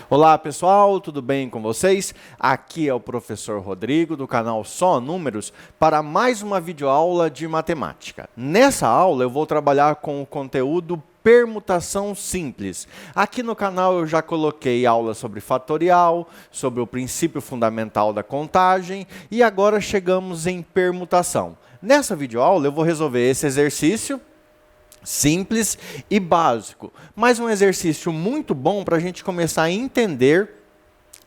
Olá pessoal, tudo bem com vocês? Aqui é o professor Rodrigo do canal Só Números para mais uma videoaula de matemática. Nessa aula eu vou trabalhar com o conteúdo permutação simples. Aqui no canal eu já coloquei aulas sobre fatorial, sobre o princípio fundamental da contagem e agora chegamos em permutação. Nessa videoaula eu vou resolver esse exercício simples e básico, mas um exercício muito bom para a gente começar a entender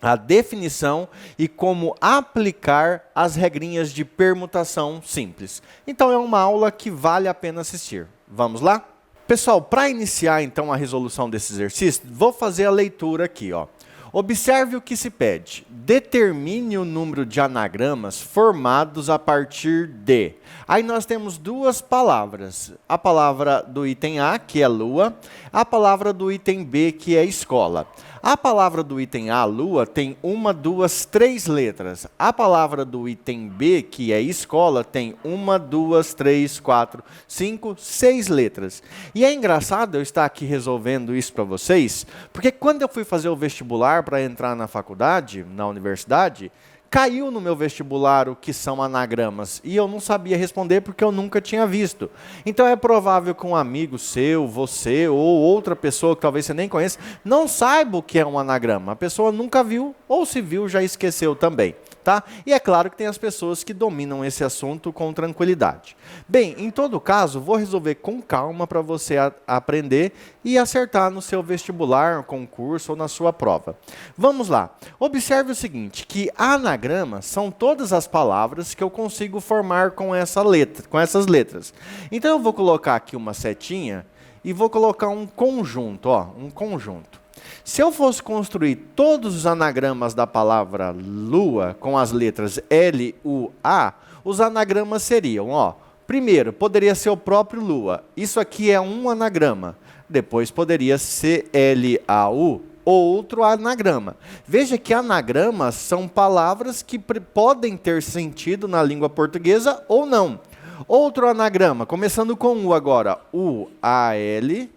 a definição e como aplicar as regrinhas de permutação simples. Então é uma aula que vale a pena assistir. Vamos lá? Pessoal, para iniciar então a resolução desse exercício, vou fazer a leitura aqui, ó. Observe o que se pede. Determine o número de anagramas formados a partir de... Aí nós temos duas palavras. A palavra do item A, que é lua, a palavra do item B, que é escola. A palavra do item A, lua, tem uma, duas, três letras. A palavra do item B, que é escola, tem uma, duas, três, quatro, cinco, seis letras. E é engraçado eu estar aqui resolvendo isso para vocês, porque quando eu fui fazer o vestibular para entrar na faculdade, na universidade, caiu no meu vestibular o que são anagramas e eu não sabia responder porque eu nunca tinha visto. Então é provável que um amigo seu, você ou outra pessoa que talvez você nem conheça, não saiba o que é um anagrama. A pessoa nunca viu ou se viu já esqueceu também. Tá? E é claro que tem as pessoas que dominam esse assunto com tranquilidade. Bem, em todo caso, vou resolver com calma para você aprender e acertar no seu vestibular, concurso ou na sua prova. Vamos lá. Observe o seguinte, que anagramas são todas as palavras que eu consigo formar com essas letras. Então eu vou colocar aqui uma setinha e vou colocar um conjunto, ó, um conjunto. Se eu fosse construir todos os anagramas da palavra lua com as letras L, U, A, os anagramas seriam, ó, primeiro, poderia ser o próprio lua. Isso aqui é um anagrama. Depois poderia ser L, A, U, outro anagrama. Veja que anagramas são palavras que podem ter sentido na língua portuguesa ou não. Outro anagrama, começando com U agora, U, A, L,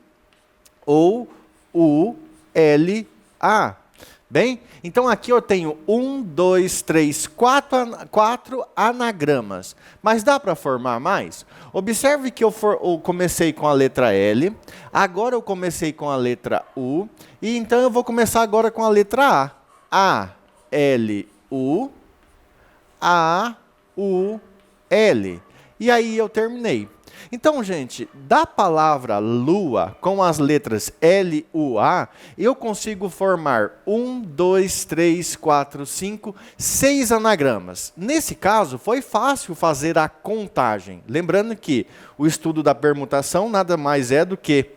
ou U, L, A. Bem, então aqui eu tenho 1, 2, 3, 4 anagramas. Mas dá para formar mais? Observe que eu comecei com a letra L, agora eu comecei com a letra U, e então eu vou começar agora com a letra A. A, L, U, A, U, L. E aí eu terminei. Então, gente, da palavra lua, com as letras L, U, A, eu consigo formar 1, 2, 3, 4, 5, 6 anagramas. Nesse caso, foi fácil fazer a contagem. Lembrando que o estudo da permutação nada mais é do que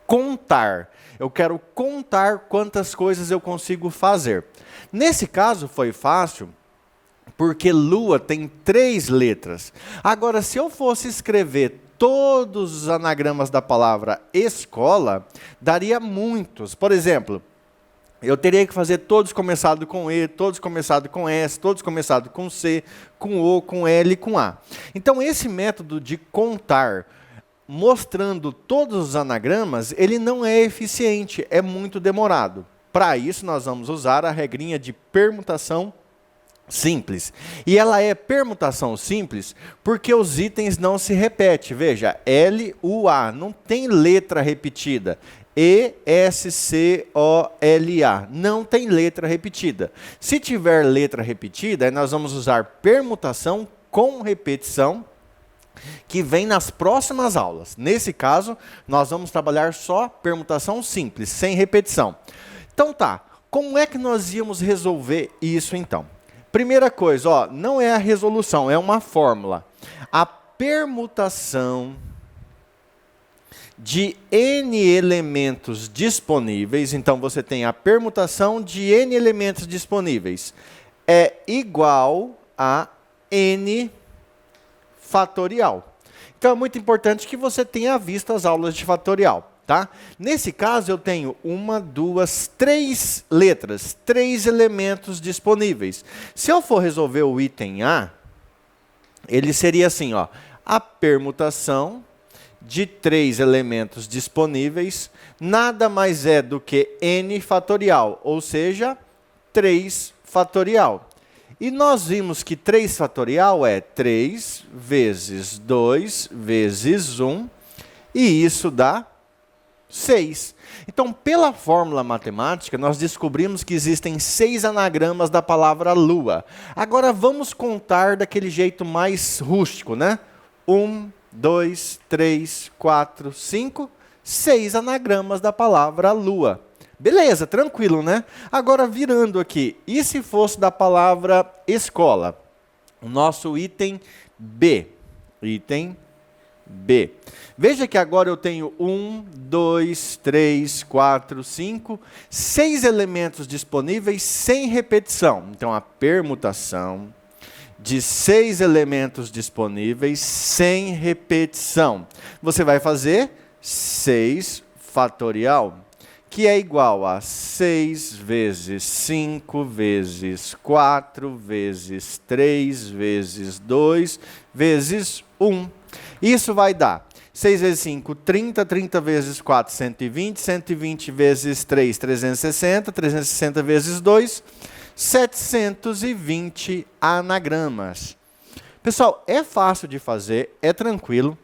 contar. Eu quero contar quantas coisas eu consigo fazer. Nesse caso, foi fácil, porque lua tem 3 letras. Agora, se eu fosse escrever todos os anagramas da palavra escola, daria muitos. Por exemplo, eu teria que fazer todos começados com E, todos começados com S, todos começados com C, com O, com L e com A. Então, esse método de contar, mostrando todos os anagramas, ele não é eficiente, é muito demorado. Para isso, nós vamos usar a regrinha de permutação simples. E ela é permutação simples porque os itens não se repetem. Veja, L, U, A, não tem letra repetida. E, S, C, O, L, A, não tem letra repetida. Se tiver letra repetida, aí nós vamos usar permutação com repetição, que vem nas próximas aulas. Nesse caso, nós vamos trabalhar só permutação simples, sem repetição. Então tá, como é que nós íamos resolver isso então? Primeira coisa, ó, não é a resolução, é uma fórmula. A permutação de n elementos disponíveis, então você tem a permutação de n elementos disponíveis, é igual a n fatorial. Então é muito importante que você tenha visto as aulas de fatorial. Tá? Nesse caso, eu tenho 1, 2, 3 letras, 3 elementos disponíveis. Se eu for resolver o item A, ele seria assim, ó, a permutação de 3 elementos disponíveis nada mais é do que n fatorial, ou seja, 3 fatorial. E nós vimos que 3 fatorial é 3 vezes 2 vezes 1, e isso dá 6. Então, pela fórmula matemática, nós descobrimos que existem 6 anagramas da palavra lua. Agora, vamos contar daquele jeito mais rústico, né? 1, 2, 3, 4, 5, 6 anagramas da palavra lua. Beleza, tranquilo, né? Agora, virando aqui, e se fosse da palavra escola? O nosso item B. Item B. Veja que agora eu tenho 1, 2, 3, 4, 5, 6 elementos disponíveis sem repetição. Então, a permutação de 6 elementos disponíveis sem repetição. Você vai fazer 6 fatorial, que é igual a 6 vezes 5 vezes 4 vezes 3 vezes 2 vezes 1. Isso vai dar 6 vezes 5, 30, 30 vezes 4, 120, 120 vezes 3, 360, 360 vezes 2, 720 anagramas. Pessoal, é fácil de fazer, é tranquilo,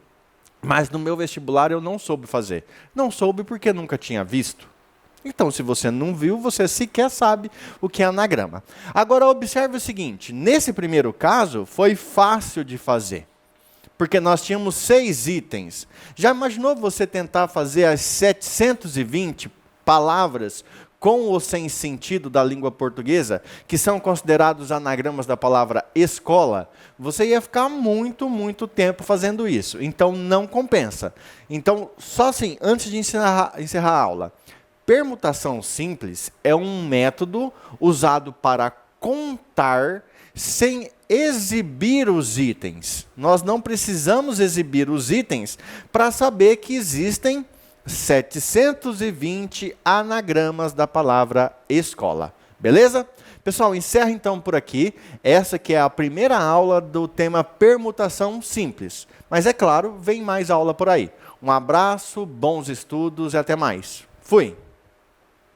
mas no meu vestibular eu não soube fazer. Não soube porque nunca tinha visto. Então, se você não viu, você sequer sabe o que é anagrama. Agora, observe o seguinte, nesse primeiro caso, foi fácil de fazer. Porque nós tínhamos 6 itens. Já imaginou você tentar fazer as 720 palavras com ou sem sentido da língua portuguesa, que são considerados anagramas da palavra escola? Você ia ficar muito tempo fazendo isso. Então, não compensa. Então, só assim, antes de encerrar a aula, permutação simples é um método usado para contar sem exibir os itens. Nós não precisamos exibir os itens para saber que existem 720 anagramas da palavra escola. Beleza? Pessoal, encerra então por aqui. Essa que é a primeira aula do tema permutação simples. Mas é claro, vem mais aula por aí. Um abraço, bons estudos e até mais. Fui!